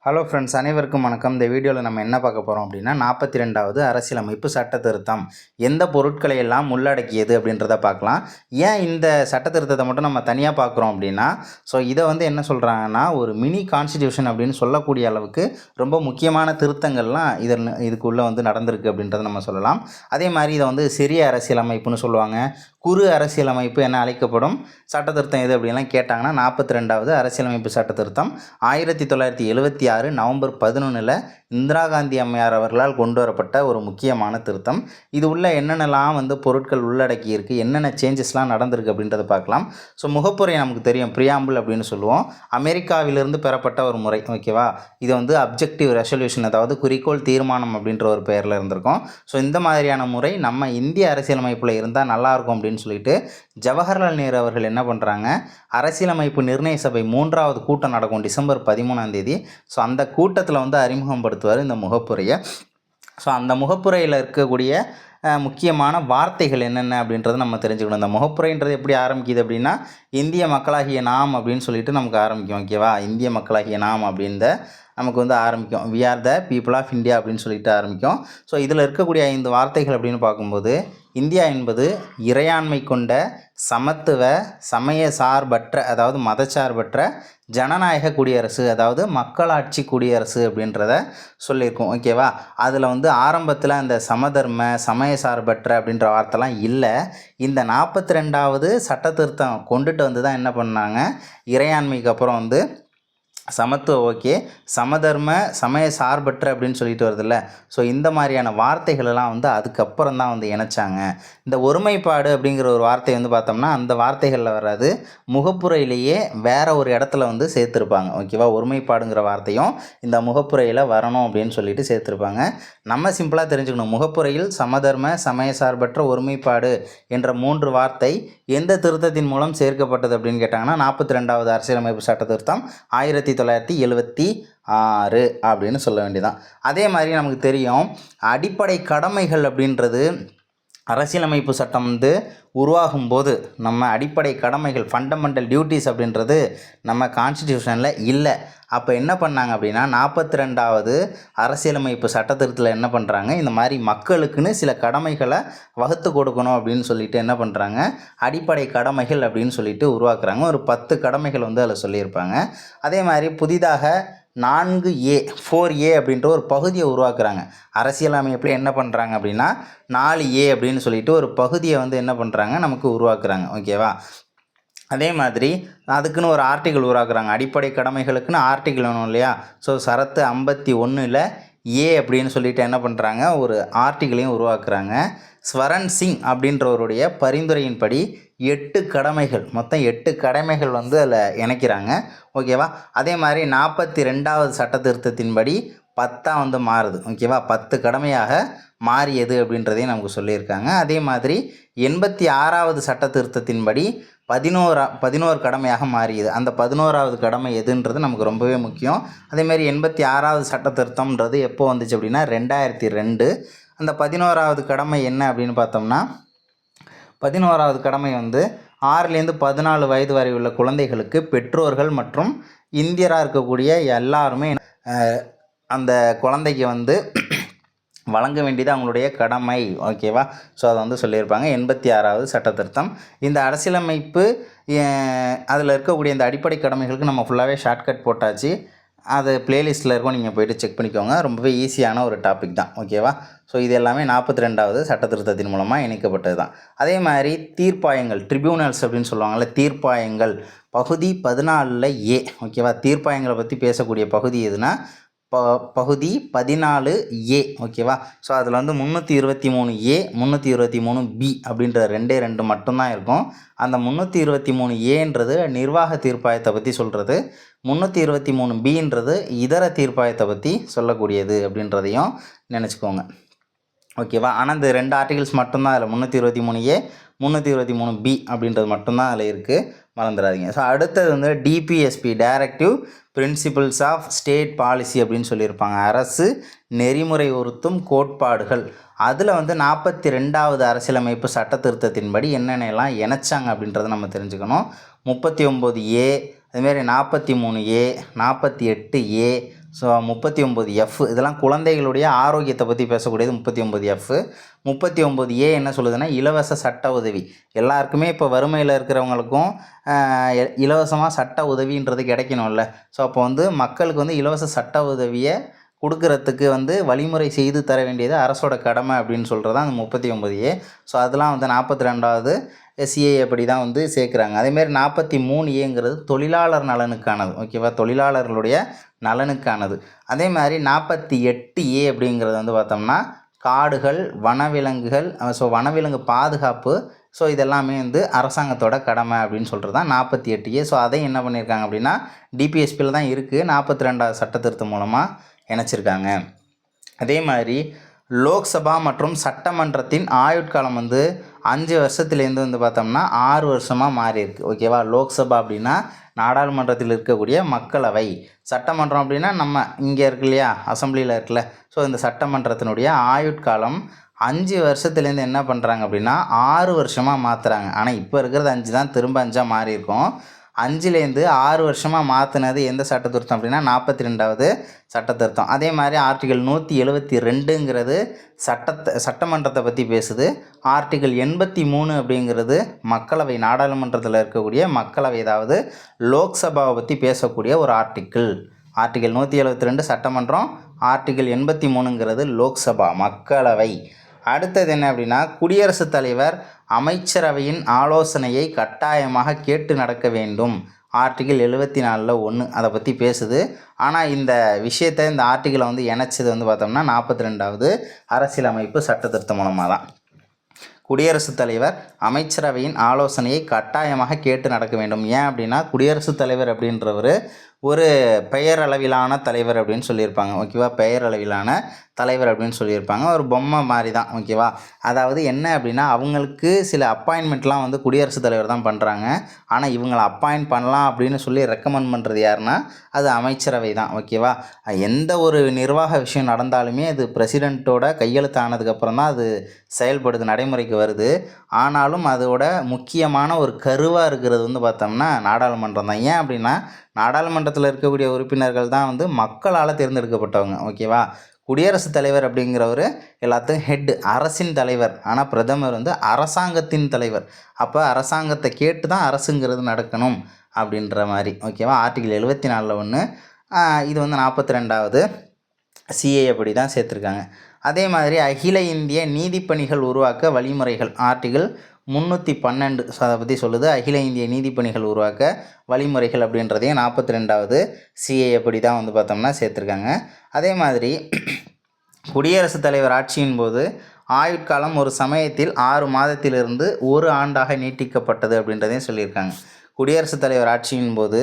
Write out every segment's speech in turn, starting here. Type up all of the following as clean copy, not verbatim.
Hello friends, அனைவருக்கும் வணக்கம். இந்த வீடியோவில் நம்ம என்ன பார்க்க போகிறோம் அப்படின்னா 42வது அரசியலமைப்பு சட்ட திருத்தம் எந்த பொருட்களை எல்லாம் உள்ளடக்கியது அப்படின்றத பார்க்கலாம். ஏன் இந்த சட்ட திருத்தத்தை மட்டும் நம்ம தனியாக பார்க்குறோம் அப்படின்னா, இதை என்ன சொல்கிறாங்கன்னா, ஒரு மினி கான்ஸ்டிடியூஷன் அப்படின்னு சொல்லக்கூடிய அளவுக்கு ரொம்ப முக்கியமான திருத்தங்கள்லாம் இதுக்குள்ளே நடந்திருக்கு அப்படின்றத நம்ம சொல்லலாம். அதே மாதிரி இதை சிறிய அரசியலமைப்புன்னு சொல்லுவாங்க, குறு அரசியலமைப்பு என அழைக்கப்படும் சட்ட திருத்தம் எது அப்படின்லாம் கேட்டாங்கன்னா 42வது அரசியலமைப்பு சட்ட திருத்தம் 1976 நவம்பர் 11 இந்திரா காந்தி அம்மையார் அவர்களால் கொண்டு வரப்பட்ட ஒரு முக்கியமான திருத்தம். இது உள்ள என்னென்னலாம் பொருட்கள் உள்ளடக்கி இருக்குது, என்னென்ன சேஞ்சஸ்லாம் நடந்திருக்கு அப்படின்றத பார்க்கலாம். முகப்புரை நமக்கு தெரியும், பிரியாம்பிள் அப்படின்னு சொல்லுவோம். அமெரிக்காவிலிருந்து பெறப்பட்ட ஒரு முறை. ஓகேவா, இது அப்ஜெக்டிவ் ரெசல்யூஷன், அதாவது குறிக்கோள் தீர்மானம் அப்படின்ற ஒரு பெயரில் இருந்திருக்கும். இந்த மாதிரியான முறை நம்ம இந்திய அரசியலமைப்பில் இருந்தால் நல்லாயிருக்கும் அப்படின்னு சொல்லிட்டு ஜவஹர்லால் நேரு அவர்கள் என்ன பண்ணுறாங்க, அரசியலமைப்பு நிர்ணய சபை 3வது கூட்டம் நடக்கும் டிசம்பர் 13 அந்த கூட்டத்தில் அறிமுகப்படுத்துவார் இந்த முகப்புரையை. அந்த முகப்புரையில் இருக்கக்கூடிய முக்கியமான வார்த்தைகள் என்னென்ன அப்படின்றத நம்ம தெரிஞ்சுக்கணும். இந்த முகப்புரைன்றது எப்படி ஆரம்பிக்குது அப்படின்னா, இந்திய மக்களாகிய நாம் அப்படின்னு சொல்லிட்டு நமக்கு ஆரம்பிக்கும். ஓகேவா, இந்திய மக்களாகிய நாம் அப்படின்ற நமக்கு ஆரம்பிக்கும். We are the people of India அப்படின்னு சொல்லிட்டு ஆரம்பிக்கும். இதில் இருக்கக்கூடிய 5 வார்த்தைகள் அப்படின்னு பார்க்கும்போது, இந்தியா என்பது இறையாண்மை கொண்ட சமத்துவ சமய சார்பற்ற, அதாவது மதச்சார்பற்ற ஜனநாயக குடியரசு, அதாவது மக்களாட்சி குடியரசு அப்படின்றத சொல்லியிருக்கோம். ஓகேவா, அதில் ஆரம்பத்தில் அந்த சமதர்ம சமய சார்பற்ற அப்படின்ற வார்த்தைலாம் இல்லை. இந்த 42வது சட்ட திருத்தம் கொண்டுட்டு தான் என்ன பண்ணாங்க, இறையாண்மைக்கு அப்புறம் சமத்துவ ஓகே, சமதர்ம சமய சார்பற்ற அப்படின்னு சொல்லிட்டு வருதுல்ல. இந்த மாதிரியான வார்த்தைகளெல்லாம் அதுக்கப்புறம் தான் இணைச்சாங்க. இந்த ஒருமைப்பாடு அப்படிங்கிற ஒரு வார்த்தை பார்த்தோம்னா அந்த வார்த்தைகளில் வராது, முகப்புரையிலேயே வேற ஒரு இடத்துல சேர்த்துருப்பாங்க. ஓகேவா, ஒருமைப்பாடுங்கிற வார்த்தையும் இந்த முகப்புரையில் வரணும் அப்படின்னு சொல்லிட்டு சேர்த்துருப்பாங்க. நம்ம சிம்பிளாக தெரிஞ்சுக்கணும், முகப்புரையில் சமதர்ம சமய சார்பற்ற ஒருமைப்பாடு என்ற 3 வார்த்தை எந்த திருத்தத்தின் மூலம் சேர்க்கப்பட்டது அப்படின்னு கேட்டாங்கன்னா 42வது அரசியலமைப்பு சட்ட திருத்தம் 1976 அப்படின்னு சொல்ல வேண்டியதான். அதே மாதிரி நமக்கு தெரியும், அடிப்படை கடமைகள் அப்படின்றது அரசியலமைப்பு சட்டம் உருவாகும் போது நம்ம அடிப்படை கடமைகள் ஃபண்டமெண்டல் டியூட்டிஸ் அப்படின்றது நம்ம கான்ஸ்டிடியூஷனில் இல்லை. அப்போ என்ன பண்ணாங்க அப்படின்னா 42வது அரசியலமைப்பு சட்டத்திட்டத்தில் என்ன பண்ணுறாங்க, இந்த மாதிரி மக்களுக்குன்னு சில கடமைகளை வகுத்து கொடுக்கணும் அப்படின்னு சொல்லிட்டு என்ன பண்ணுறாங்க, அடிப்படை கடமைகள் அப்படின்னு சொல்லிட்டு உருவாக்குறாங்க. ஒரு 10 கடமைகள் அதில் சொல்லியிருப்பாங்க. அதே மாதிரி புதிதாக 4A அப்படின்ற ஒரு பகுதியை உருவாக்குறாங்க. அரசியலமைப்பில் என்ன பண்ணுறாங்க அப்படின்னா 4A அப்படின்னு சொல்லிட்டு ஒரு பகுதியை என்ன பண்ணுறாங்க, நமக்கு உருவாக்குறாங்க. ஓகேவா, அதே மாதிரி அதுக்குன்னு ஒரு ஆர்டிகிள் உருவாக்குறாங்க. அடிப்படை கடமைகளுக்குன்னு ஆர்டிகிள் வேணும் இல்லையா. சரத்து 51 ஏ அப்படின்னு சொல்லிட்டு என்ன பண்ணுறாங்க, ஒரு ஆர்டிகிளையும் உருவாக்குறாங்க. ஸ்வரன் சிங் அப்படின்றவருடைய பரிந்துரையின்படி 8 கடமைகள், மொத்தம் 8 கடமைகள் அதில் இணைக்கிறாங்க. ஓகேவா, அதே மாதிரி 42வது சட்ட திருத்தத்தின்படி 10 மாறுது. ஓகேவா, 10 கடமையாக மாறியது அப்படின்றதையும் நமக்கு சொல்லியிருக்காங்க. அதே மாதிரி 86வது சட்ட திருத்தத்தின்படி 11 கடமையாக மாறியது. அந்த 11வது கடமை எதுன்றது நமக்கு ரொம்பவே முக்கியம். அதேமாதிரி 86வது சட்ட திருத்தம்ன்றது எப்போ வந்துச்சு அப்படின்னா 2002. அந்த 11வது கடமை என்ன அப்படின்னு பார்த்தோம்னா, 11வது கடமை 6லேருந்து 14 வயது வரை உள்ள குழந்தைகளுக்கு பெற்றோர்கள் மற்றும் இந்தியராக இருக்கக்கூடிய எல்லாருமே அந்த குழந்தைக்கு வழங்க வேண்டியது அவங்களுடைய கடமை. ஓகேவா, அதை சொல்லியிருப்பாங்க. 86வது சட்ட திருத்தம். இந்த அரசியலமைப்பு அதில் இருக்கக்கூடிய இந்த அடிப்படை கடமைகளுக்கு நம்ம ஃபுல்லாகவே ஷார்ட்கட் போட்டாச்சு. அது பிளேலிஸ்ட்டில் இருக்கும், நீங்கள் போய்ட்டு செக் பண்ணிக்கோங்க. ரொம்பவே ஈஸியான ஒரு டாபிக் தான். ஓகேவா, இது எல்லாமே 42வது சட்ட திருத்தத்தின் மூலமாக இணைக்கப்பட்டது தான். அதே மாதிரி தீர்ப்பாயங்கள், ட்ரிபியூனல்ஸ் அப்படின்னு சொல்லுவாங்கள்ல, தீர்ப்பாயங்கள் பகுதி 14A. ஓகேவா, தீர்ப்பாயங்களை பற்றி பேசக்கூடிய பகுதி எதுனா பகுதி 14A. ஓகேவா, அதில் 323A 323B அப்படின்ற 2 மட்டும்தான் இருக்கும். அந்த 323Aன்றது நிர்வாக தீர்ப்பாயத்தை பற்றி சொல்கிறது, 323Bன்றது இதர தீர்ப்பாயத்தை பற்றி சொல்லக்கூடியது அப்படின்றதையும் நினச்சிக்கோங்க. ஓகேவா, ஆனால் இந்த 2 ஆர்டிகிள்ஸ் மட்டும்தான் அதில் 323A 323B அப்படின்றது மட்டும்தான் அதில் இருக்குது, மறந்துடாதீங்க. அடுத்தது DPSP, directive principles of state policy அப்படின்னு சொல்லியிருப்பாங்க, அரசு நெறிமுறை உறுத்தும் கோட்பாடுகள். அதில் 42வது அரசியலமைப்பு சட்ட திருத்தத்தின்படி என்னென்னலாம் இணைச்சாங்க அப்படின்றத நம்ம தெரிஞ்சுக்கணும். 39A, அதுமாரி 43A 48A ஸோ 39F இதெல்லாம் குழந்தைகளுடைய ஆரோக்கியத்தை பற்றி பேசக்கூடியது 39F. 39A என்ன சொல்லுதுன்னா இலவச சட்ட உதவி. எல்லாருக்குமே இப்போ வறுமையில் இருக்கிறவங்களுக்கும் இலவசமாக சட்ட உதவின்றது கிடைக்கணும்ல. ஸோ அப்போ வந்து மக்களுக்கு வந்து இலவச சட்ட உதவியை கொடுக்கறதுக்கு வந்து வழிமுறை செய்து தர வேண்டியது அரசோட கடமை அப்படின்னு சொல்கிறது தான் அந்த 39A. ஸோ அதெல்லாம் வந்து 42வது சிஏ அப்படி தான் வந்து சேர்க்குறாங்க. அதேமாரி 43Aங்கிறது தொழிலாளர் நலனுக்கானது. ஓகேவா, தொழிலாளர்களுடைய நலனுக்கானது. அதே மாதிரி 48A அப்படிங்கிறது வந்து பார்த்தோம்னா காடுகள், வனவிலங்குகள், ஸோ வனவிலங்கு பாதுகாப்பு, ஸோ இதெல்லாமே வந்து அரசாங்கத்தோட கடமை அப்படின்னு சொல்கிறது தான் 48A. ஸோ அதையும் என்ன பண்ணியிருக்காங்க அப்படின்னா டிபிஎஸ்பியில் தான் இருக்குது, 42வது சட்ட திருத்தம் மூலமாக இணைச்சிருக்காங்க. அதே மாதிரி லோக்சபா மற்றும் சட்டமன்றத்தின் ஆயுட்காலம் வந்து 5 வருஷத்துலேருந்து வந்து பார்த்தோம்னா 6 வருஷமாக மாறி இருக்குது. ஓகேவா, லோக்சபா அப்படின்னா நாடாளுமன்றத்தில் இருக்கக்கூடிய மக்களவை, சட்டமன்றம் அப்படின்னா நம்ம இங்கே இருக்கு இல்லையா, அசம்பிளியில் இருக்குல்ல. ஸோ இந்த சட்டமன்றத்தினுடைய ஆயுட்காலம் 5 வருஷத்துலேருந்து என்ன பண்ணுறாங்க அப்படின்னா 6 வருஷமாக மாற்றுறாங்க. ஆனால் இப்போ இருக்கிறது 5 தான், திரும்ப 5ஆக மாறி இருக்கும். 5லேருந்து 6 வருஷமாக மாற்றினது எந்த சட்ட திருத்தம் அப்படின்னா 42வது சட்ட திருத்தம். அதே மாதிரி ஆர்டிகல் 172ங்கிறது சட்டமன்றத்தை பற்றி பேசுது. ஆர்டிகல் 83 அப்படிங்கிறது மக்களவை, நாடாளுமன்றத்தில் இருக்கக்கூடிய மக்களவை, அதாவது லோக்சபாவை பற்றி பேசக்கூடிய ஒரு ஆர்டிக்கிள். ஆர்டிகல் 172 சட்டமன்றம், ஆர்டிகல் 83ங்கிறது லோக்சபா, மக்களவை. அடுத்தது என்ன அப்படின்னா குடியரசுத் தலைவர் அமைச்சரவையின் ஆலோசனையை கட்டாயமாக கேட்டு நடக்க வேண்டும். ஆர்டிகிள் 74(1) அதை பற்றி பேசுது. ஆனால் இந்த விஷயத்தை, இந்த ஆர்டிகிளை வந்து இணைச்சது வந்து பார்த்தோம்னா 42வது அரசியலமைப்பு சட்ட திருத்தம் மூலமாக தான். குடியரசுத் தலைவர் அமைச்சரவையின் ஆலோசனையை கட்டாயமாக கேட்டு நடக்க வேண்டும். ஏன் அப்படின்னா குடியரசுத் தலைவர் அப்படின்றவர் ஒரு பெயரளவிலான தலைவர் அப்படின்னு சொல்லியிருப்பாங்க. ஓகேவா, பெயரளவிலான தலைவர் அப்படின்னு சொல்லியிருப்பாங்க. ஒரு பொம்மை மாதிரி தான். ஓகேவா, அதாவது என்ன அப்படின்னா அவங்களுக்கு சில அப்பாயின்மெண்ட்லாம் வந்து குடியரசுத் தலைவர் தான் பண்ணுறாங்க. ஆனால் இவங்களை அப்பாயிண்ட் பண்ணலாம் அப்படின்னு சொல்லி ரெக்கமெண்ட் பண்ணுறது யாருன்னா அது அமைச்சரவை தான். ஓகேவா, எந்த ஒரு நிர்வாக விஷயம் நடந்தாலுமே அது பிரசிடெண்ட்டோட கையெழுத்து ஆனதுக்கப்புறம் தான் அது செயல்படுது, நடைமுறைக்கு வருது. ஆனாலும் அதோட முக்கியமான ஒரு கருவாக இருக்கிறது வந்து பார்த்தோம்னா நாடாளுமன்றம் தான். ஏன் அப்படின்னா நாடாளுமன்றத்தில் இருக்கக்கூடிய உறுப்பினர்கள் தான் வந்து மக்களால் தேர்ந்தெடுக்கப்பட்டவங்க. ஓகேவா, குடியரசுத் தலைவர் அப்படிங்கிறவர் எல்லாத்துக்கும் ஹெட், அரசின் தலைவர். ஆனால் பிரதமர் வந்து அரசாங்கத்தின் தலைவர். அப்போ அரசாங்கத்தை கேட்டு தான் அரசுங்கிறது நடக்கணும் அப்படின்ற மாதிரி. ஓகேவா, ஆர்டிகிள் 74(1) இது வந்து 42வது சிஏ அப்படி தான் சேர்த்துருக்காங்க. அதே மாதிரி அகில இந்திய நீதிப்பணிகள் உருவாக்க வழிமுறைகள், ஆர்டிகிள் 312 அதை பற்றி சொல்லுது. அகில இந்திய நீதிப்பணிகள் உருவாக்க வழிமுறைகள் அப்படின்றதையும் 42வது சிஏ அப்படி தான் வந்து பார்த்தோம்னா சேர்த்துருக்காங்க. அதே மாதிரி குடியரசுத் தலைவர் ஆட்சியின் போது ஆயுட்காலம் ஒரு சமயத்தில் 6 மாதத்திலிருந்து 1 ஆண்டாக நீட்டிக்கப்பட்டது அப்படின்றதையும் சொல்லியிருக்காங்க. குடியரசுத் தலைவர் ஆட்சியின் போது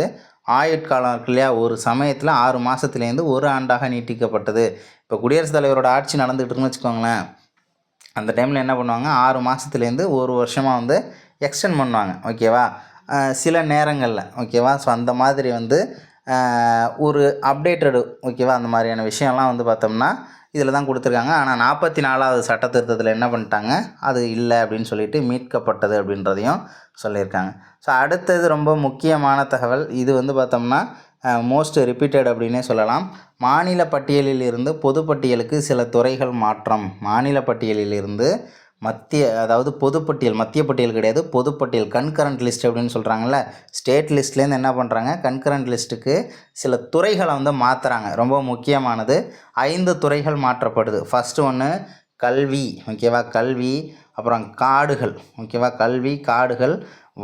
ஆயுட்காலம் இருக்கு இல்லையா, ஒரு சமயத்தில் 6 மாதத்துலேருந்து 1 ஆண்டாக நீட்டிக்கப்பட்டது. இப்போ குடியரசுத் தலைவரோட ஆட்சி நடந்துகிட்டு இருக்குன்னு வச்சுக்கோங்களேன், அந்த டைமில் என்ன பண்ணுவாங்க, 6 மாதத்துலேருந்து 1 வருஷமாக வந்து எக்ஸ்டெண்ட் பண்ணுவாங்க. ஓகேவா, சில நேரங்களில். ஓகேவா, ஸோ அந்த மாதிரி வந்து ஒரு அப்டேட்டடு, ஓகேவா, அந்த மாதிரியான விஷயம்லாம் வந்து பார்த்தோம்னா இதில் தான் கொடுத்துருக்காங்க. ஆனால் 44வது சட்ட திருத்தத்தில் என்ன பண்ணிட்டாங்க, அது இல்லை அப்படின்னு சொல்லிட்டு மீட்கப்பட்டது அப்படின்றதையும் சொல்லியிருக்காங்க. ஸோ அடுத்தது ரொம்ப முக்கியமான தகவல், இது வந்து பார்த்தோம்னா மோஸ்ட் ரிப்பீட்டட் அப்படின்னே சொல்லலாம். மாநில பட்டியலில் இருந்து பொதுப்பட்டியலுக்கு சில துறைகள் மாற்றம். மாநில பட்டியலிலிருந்து மத்திய, அதாவது பொதுப்பட்டியல், மத்திய பட்டியல் கிடையாது, பொதுப்பட்டியல், கன்கரண்ட் லிஸ்ட் அப்படின்னு சொல்கிறாங்கல்ல. ஸ்டேட் லிஸ்ட்லேருந்து என்ன பண்ணுறாங்க, கன்கரண்ட் லிஸ்ட்டுக்கு சில துறைகளை வந்து மாற்றுறாங்க. ரொம்ப முக்கியமானது 5 துறைகள் மாற்றப்படுது. ஃபஸ்ட்டு ஒன்று கல்வி. ஓகேவா, கல்வி, அப்புறம் காடுகள். ஓகேவா, கல்வி, காடுகள்,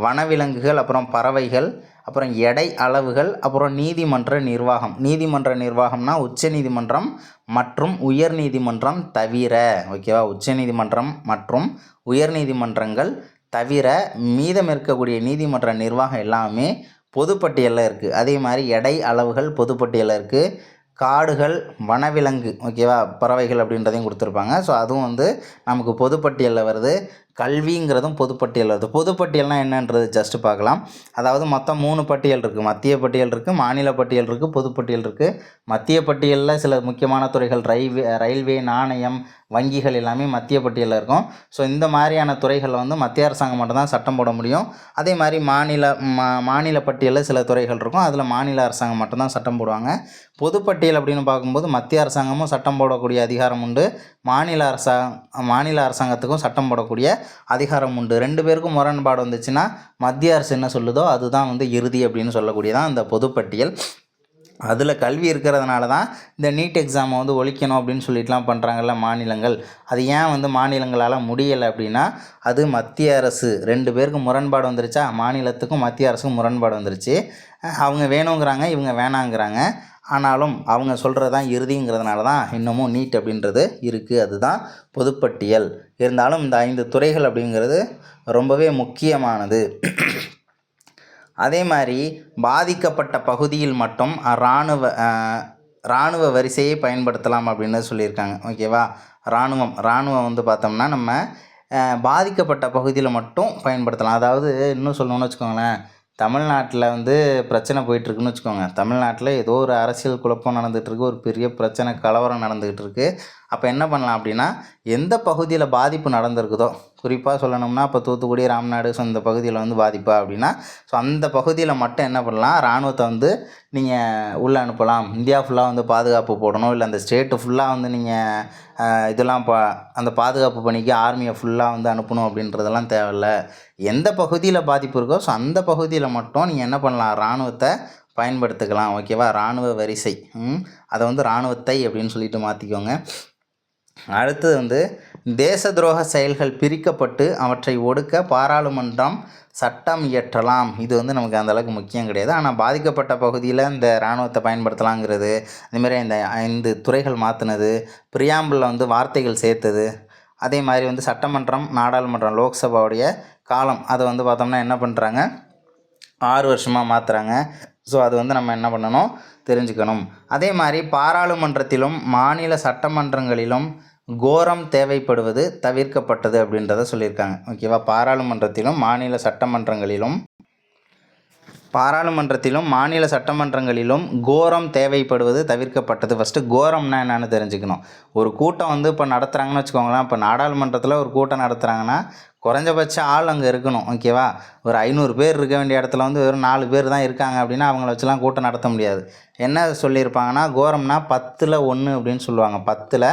வனவிலங்குகள், அப்புறம் பறவைகள், அப்புறம் எடை அளவுகள், அப்புறம் நீதிமன்ற நிர்வாகம். நீதிமன்ற நிர்வாகம்னா உச்சநீதிமன்றம் மற்றும் உயர்நீதிமன்றம் தவிர. ஓகேவா, உச்சநீதிமன்றம் மற்றும் உயர்நீதிமன்றங்கள் தவிர மீதம் இருக்கக்கூடிய நீதிமன்ற நிர்வாகம் எல்லாமே பொதுப்பட்டியலில் இருக்குது. அதே மாதிரி எடை அளவுகள் பொதுப்பட்டியலில் இருக்குது. காடுகள், வனவிலங்கு, ஓகேவா, பறவைகள் அப்படின்றதையும் கொடுத்துருப்பாங்க. ஸோ அதுவும் வந்து நமக்கு பொதுப்பட்டியலில் வருது. கல்விங்கிறதும் பொதுப்பட்டியல் வருது. பொதுப்பட்டியல்னால் என்னன்றது ஜஸ்ட்டு பார்க்கலாம். அதாவது மொத்தம் 3 பட்டியல் இருக்குது. மத்திய பட்டியல் இருக்குது, மாநில பட்டியல் இருக்குது, பொதுப்பட்டியல் இருக்குது. மத்திய பட்டியலில் சில முக்கியமான துறைகள் ரயில்வே, நாணயம், வங்கிகள் எல்லாமே மத்திய பட்டியலில் இருக்கும். ஸோ இந்த மாதிரியான துறைகளில் வந்து மத்திய அரசாங்கம் மட்டும்தான் சட்டம் போட முடியும். அதே மாதிரி மாநில பட்டியலில் சில துறைகள் இருக்கும். அதில் மாநில அரசாங்கம் மட்டும்தான் சட்டம் போடுவாங்க. பொதுப்பட்டியல் அப்படின்னு பார்க்கும்போது மத்திய அரசாங்கமும் சட்டம் போடக்கூடிய அதிகாரம் உண்டு, மாநில அரசாங்கத்துக்கும் சட்டம் போடக்கூடிய அதிகாரம் உண்டு. 2 பேருக்கும் முரண்பாடு வந்துச்சுன்னா மத்திய அரசு என்ன சொல்லுதோ அதுதான் வந்து இறுதி அப்படின்னு சொல்லக்கூடியதான் இந்த பொதுப்பட்டியல். அதில் கல்வி இருக்கிறதுனால தான் இந்த நீட் எக்ஸாமை வந்து ஒழிக்கணும் அப்படின்னு சொல்லிட்டுலாம் பண்ணுறாங்கல்ல மாநிலங்கள். அது ஏன் வந்து மாநிலங்களால் முடியலை அப்படின்னா அது மத்திய அரசு 2 பேருக்கும் முரண்பாடு வந்துருச்சா, மாநிலத்துக்கும் மத்திய அரசுக்கும் முரண்பாடு வந்துருச்சு. அவங்க வேணுங்கிறாங்க, இவங்க வேணாங்கிறாங்க. ஆனாலும் அவங்க சொல்கிறது தான் இறுதிங்கிறதுனால தான் இன்னமும் நீட் அப்படின்றது இருக்குது. அதுதான் பொதுப்பட்டியல். இருந்தாலும் இந்த 5 துறைகள் அப்படிங்கிறது ரொம்பவே முக்கியமானது. அதே மாதிரி பாதிக்கப்பட்ட பகுதியில் மட்டும் இராணுவ வரிசையை பயன்படுத்தலாம் அப்படின்னு சொல்லியிருக்காங்க. ஓகேவா, இராணுவம் வந்து பார்த்தோம்னா நம்ம பாதிக்கப்பட்ட பகுதியில் மட்டும் பயன்படுத்தலாம். அதாவது இன்னும் சொல்லணும்னு வச்சுக்கோங்களேன், தமிழ்நாட்டில் வந்து பிரச்சனை போயிட்டுருக்குன்னு வச்சுக்கோங்க. தமிழ்நாட்டில் ஏதோ ஒரு அரசியல் குழப்பம் நடந்துகிட்ருக்கு, ஒரு பெரிய பிரச்சனை கலவரம் நடந்துக்கிட்டு இருக்குது. அப்போ என்ன பண்ணலாம் அப்படின்னா, எந்த பகுதியில் பாதிப்பு நடந்திருக்குதோ, குறிப்பாக சொல்லணும்னா இப்போ தூத்துக்குடி, ராம்நாடு, ஸோ இந்த பகுதியில் வந்து பாதிப்பா அப்படின்னா ஸோ அந்த பகுதியில் மட்டும் என்ன பண்ணலாம், இராணுவத்தை வந்து நீங்கள் உள்ளே அனுப்பலாம். இந்தியா ஃபுல்லாக வந்து பாதுகாப்பு போடணும், இல்லை அந்த ஸ்டேட்டு ஃபுல்லாக வந்து நீங்கள் இதெல்லாம் அந்த பாதுகாப்பு பணிக்கு ஆர்மியை ஃபுல்லாக வந்து அனுப்பணும் அப்படின்றதெல்லாம் தேவையில்ல. எந்த பகுதியில் பாதிப்பு இருக்கோ ஸோ அந்த பகுதியில் மட்டும் நீங்கள் என்ன பண்ணலாம், இராணுவத்தை பயன்படுத்திக்கலாம். ஓகேவா, இராணுவ வரிசை, அதை வந்து இராணுவத்தை அப்படின்னு சொல்லிட்டு மாற்றிக்கோங்க. அடுத்தது வந்து தேச துரோக செயல்கள் பிரிக்கப்பட்டு அவற்றை ஒடுக்க பாராளுமன்றம் சட்டம் இயற்றலாம். இது வந்து நமக்கு அந்தளவுக்கு முக்கியம் கிடையாது. ஆனால் பாதிக்கப்பட்ட பகுதியில் இந்த இராணுவத்தை பயன்படுத்தலாங்கிறது, அதேமாதிரி இந்த 5 துறைகள் மாற்றினது, பிரியாம்பிளில் வந்து வார்த்தைகள் சேர்த்தது, அதே மாதிரி வந்து சட்டமன்றம், நாடாளுமன்றம், லோக்சபாவுடைய காலம் அதை வந்து பார்த்தோம்னா என்ன பண்ணுறாங்க, 6 வருஷமாக மாற்றுறாங்க. ஸோ அது வந்து நம்ம என்ன பண்ணணும், தெரிஞ்சுக்கணும். அதே மாதிரி பாராளுமன்றத்திலும் மாநில சட்டமன்றங்களிலும் கோரம் தேவைப்படுவது தவிர்க்கப்பட்டது அப்படின்றத சொல்லியிருக்காங்க. ஓகேவா, பாராளுமன்றத்திலும் மாநில சட்டமன்றங்களிலும் கோரம் தேவைப்படுவது தவிர்க்கப்பட்டது. ஃபஸ்ட்டு கோரம்னா என்னென்னு தெரிஞ்சுக்கணும். ஒரு கூட்டம் வந்து இப்போ நடத்துகிறாங்கன்னு வச்சுக்கோங்களேன். இப்போ நாடாளுமன்றத்தில் ஒரு கூட்டம் நடத்துகிறாங்கன்னா குறைஞ்சபட்ச ஆள் அங்கே இருக்கணும். ஓகேவா, ஒரு 500 பேர் இருக்க வேண்டிய இடத்துல வந்து வெறும் 4 பேர் தான் இருக்காங்க அப்படின்னா அவங்கள வச்சுலாம் கூட்டம் நடத்த முடியாது. என்ன சொல்லியிருப்பாங்கன்னா, கோரம்னா 10ல் 1 அப்படின்னு சொல்லுவாங்க. 10ல்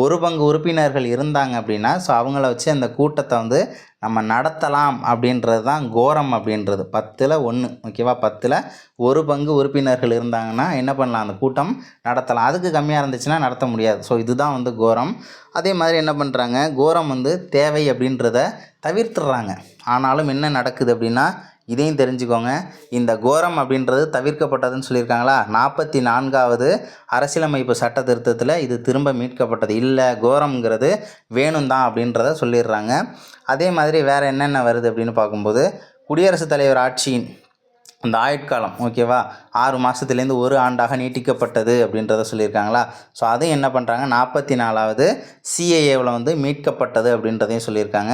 1 பங்கு உறுப்பினர்கள் இருந்தாங்க அப்படின்னா ஸோ அவங்கள வச்சு அந்த கூட்டத்தை வந்து நம்ம நடத்தலாம் அப்படின்றது தான் கோரம் அப்படின்றது. 10ல் 1. ஓகேவா, 10ல் 1 பங்கு உறுப்பினர்கள் இருந்தாங்கன்னா என்ன பண்ணலாம், அந்த கூட்டம் நடத்தலாம். அதுக்கு கம்மியாக இருந்துச்சுன்னா நடத்த முடியாது. ஸோ இதுதான் வந்து கோரம். அதே மாதிரி என்ன பண்ணுறாங்க, கோரம் வந்து தேவை அப்படின்றத தவிர்த்துடுறாங்க. ஆனாலும் என்ன நடக்குது அப்படின்னா, இதையும் தெரிஞ்சுக்கோங்க. இந்த கோரம் அப்படின்றது தவிர்க்கப்பட்டதுன்னு சொல்லியிருக்காங்களா, 44வது அரசியலமைப்பு சட்ட திருத்தத்தில் இது திரும்ப மீட்கப்பட்டது. இல்லை, கோரம்ங்கிறது வேணும் தான் அப்படின்றத சொல்லிடுறாங்க. அதே மாதிரி வேறு என்னென்ன வருது அப்படின்னு பார்க்கும்போது, குடியரசுத் தலைவர் ஆட்சியின் அந்த ஆயுட்காலம், ஓகேவா, 6 மாதத்துலேருந்து 1 ஆண்டாக நீட்டிக்கப்பட்டது அப்படின்றத சொல்லியிருக்காங்களா. ஸோ அதையும் என்ன பண்ணுறாங்க, 44வது சிஏஏவில் வந்து மீட்கப்பட்டது அப்படின்றதையும் சொல்லியிருக்காங்க.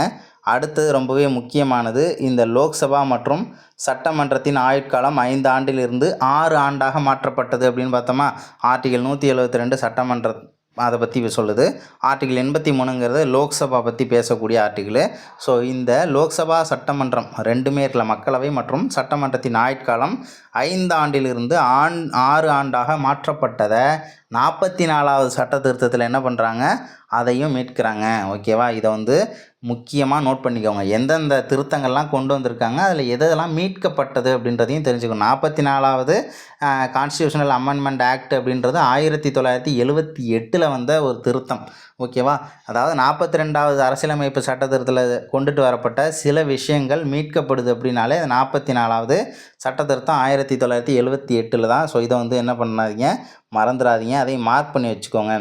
அடுத்தது ரொம்பவே முக்கியமானது, இந்த லோக்சபா மற்றும் சட்டமன்றத்தின் ஆயுட்காலம் 5 ஆண்டிலிருந்து 6 ஆண்டாக மாற்றப்பட்டது அப்படின்னு பார்த்தோமா. ஆர்டிகல் 172 சட்டமன்ற அதை பற்றி சொல்லுது. ஆர்டிகிள் 83ங்கிறது லோக்சபா பற்றி பேசக்கூடிய ஆர்டிகிள். ஸோ இந்த லோக்சபா சட்டமன்றம் ரெண்டுமே இருக்கல, மக்களவை மற்றும் சட்டமன்றத்தின் ஆயுட்காலம் 5 ஆண்டிலிருந்து 6 ஆண்டாக மாற்றப்பட்டதை 44வது சட்ட திருத்தத்தில் என்ன பண்ணுறாங்க, அதையும் மீட்கிறாங்க. ஓகேவா, இதை வந்து முக்கியமாக நோட் பண்ணிக்கோங்க. எந்தெந்த திருத்தங்கள்லாம் கொண்டு வந்திருக்காங்க, அதில் எதெல்லாம் மீட்கப்பட்டது அப்படின்றதையும் தெரிஞ்சுக்கணும். 44வது கான்ஸ்டியூஷனல் அமெண்ட்மெண்ட் ஆக்ட் அப்படின்றது 1978 வந்த ஒரு திருத்தம். ஓகேவா, அதாவது 42வது அரசியலமைப்பு சட்ட திருத்தத்தில் கொண்டுட்டு வரப்பட்ட சில விஷயங்கள் மீட்கப்படுது அப்படின்னாலே 44வது சட்ட திருத்தம் 1978 தான். ஸோ இதை வந்து என்ன பண்ணாதீங்க, மறந்துடாதீங்க, அதையும் மார்க் பண்ணி வச்சுக்கோங்க.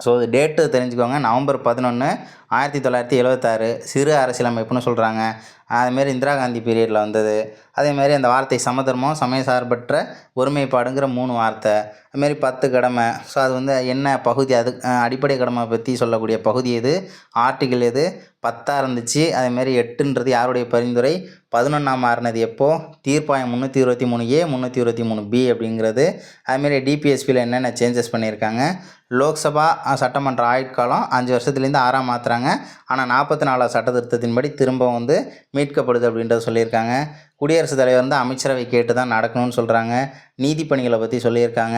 ஸோ இது டேட்டு தெரிஞ்சுக்கோங்க. நவம்பர் 11, 1976 சிறு அரசியலமைப்புன்னு சொல்கிறாங்க. அதுமாரி இந்திரா காந்தி பீரியடில் வந்தது. அதேமாரி அந்த வார்த்தை சமதர்மம், சமயசார்பற்ற ஒருமைப்பாடுங்கிற 3 வார்த்தை. அதுமாரி 10 கடமை. ஸோ அது வந்து என்ன பகுதி, அது அடிப்படை கடமை பற்றி சொல்லக்கூடிய பகுதி எது, ஆர்டிகிள் எது, 10ஆ இருந்துச்சு. அதேமாரி 8ன்றது யாருடைய பரிந்துரை, 11ஆ மாறினது எப்போ, தீர்ப்பாயம் 323A 323B அப்படிங்கிறது. அதுமாரி டிபிஎஸ்பியில் என்னென்ன சேஞ்சஸ் பண்ணியிருக்காங்க, லோக்சபா சட்டமன்ற ஆயுட்காலம் 5 வருஷத்துலேருந்து 6ஆக மாற்றுறாங்க. ஆனால் 44ஆவது சட்ட திருத்தத்தின்படி திரும்ப வந்து மீட்கப்படுது அப்படின்றத சொல்லியிருக்காங்க. குடியரசுத் தலைவர் வந்து அமைச்சரவை கேட்டு தான் நடக்கணும்னு சொல்கிறாங்க. நீதிப்பணிகளை பற்றி சொல்லியிருக்காங்க.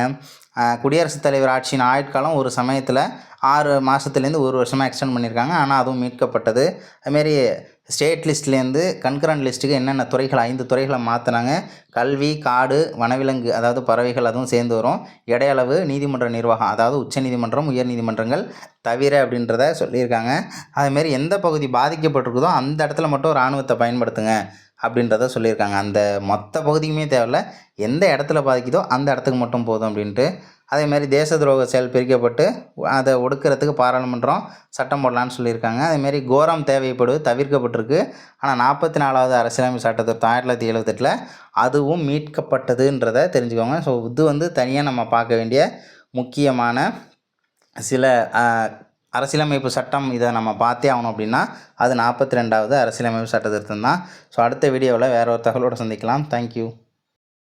குடியரசுத் தலைவர் ஆட்சியின் ஆயுட்காலம் ஒரு சமயத்தில் 6 மாதத்துலேருந்து 1 வருஷமாக எக்ஸ்டெண்ட் பண்ணியிருக்காங்க. ஆனால் அதுவும் மீட்கப்பட்டது. அதுமாரி ஸ்டேட் லிஸ்ட்லேருந்து கன்கரண்ட் லிஸ்ட்டுக்கு என்னென்ன துறைகள் 5 துறைகளை மாற்றினாங்க. கல்வி, காடு, வனவிலங்கு அதாவது பறவைகள் அதுவும் சேர்ந்து வரும். எடையளவு, நீதிமன்ற நிர்வாகம் அதாவது உச்சநீதிமன்றம், உயர் நீதிமன்றங்கள் தவிர அப்படின்றத சொல்லியிருக்காங்க. அதுமாரி எந்த பகுதி பாதிக்கப்பட்டிருக்குதோ அந்த இடத்துல மட்டும் இராணுவத்தை பயன்படுத்துங்க அப்படின்றத சொல்லியிருக்காங்க. அந்த மொத்த பகுதிக்குமே தேவையில்ல, எந்த இடத்துல பாதிக்குதோ அந்த இடத்துக்கு மட்டும் போதும் அப்படின்ட்டு. அதேமாதிரி தேச துரோக செயல் பிரிக்கப்பட்டு அதை ஒடுக்கிறதுக்கு பாராளுமன்றம் சட்டம் போடலான்னு சொல்லியிருக்காங்க. அதேமாரி கோரம் தேவைப்படுவது தவிர்க்கப்பட்டிருக்கு. ஆனால் 44வது அரசியலமைப்பு சட்ட திருத்தம் 1978 அதுவும் மீட்கப்பட்டதுன்றதை தெரிஞ்சுக்கோங்க. ஸோ இது வந்து தனியாக நம்ம பார்க்க வேண்டிய முக்கியமான சில அரசியலமைப்பு சட்டம். இதை நம்ம பார்த்தே ஆகணும் அப்படின்னா அது 42வது அரசியலமைப்பு சட்ட திருத்தம் தான். ஸோ அடுத்த வீடியோவில் வேறு ஒரு தகவலோடு சந்திக்கலாம். தேங்க்யூ.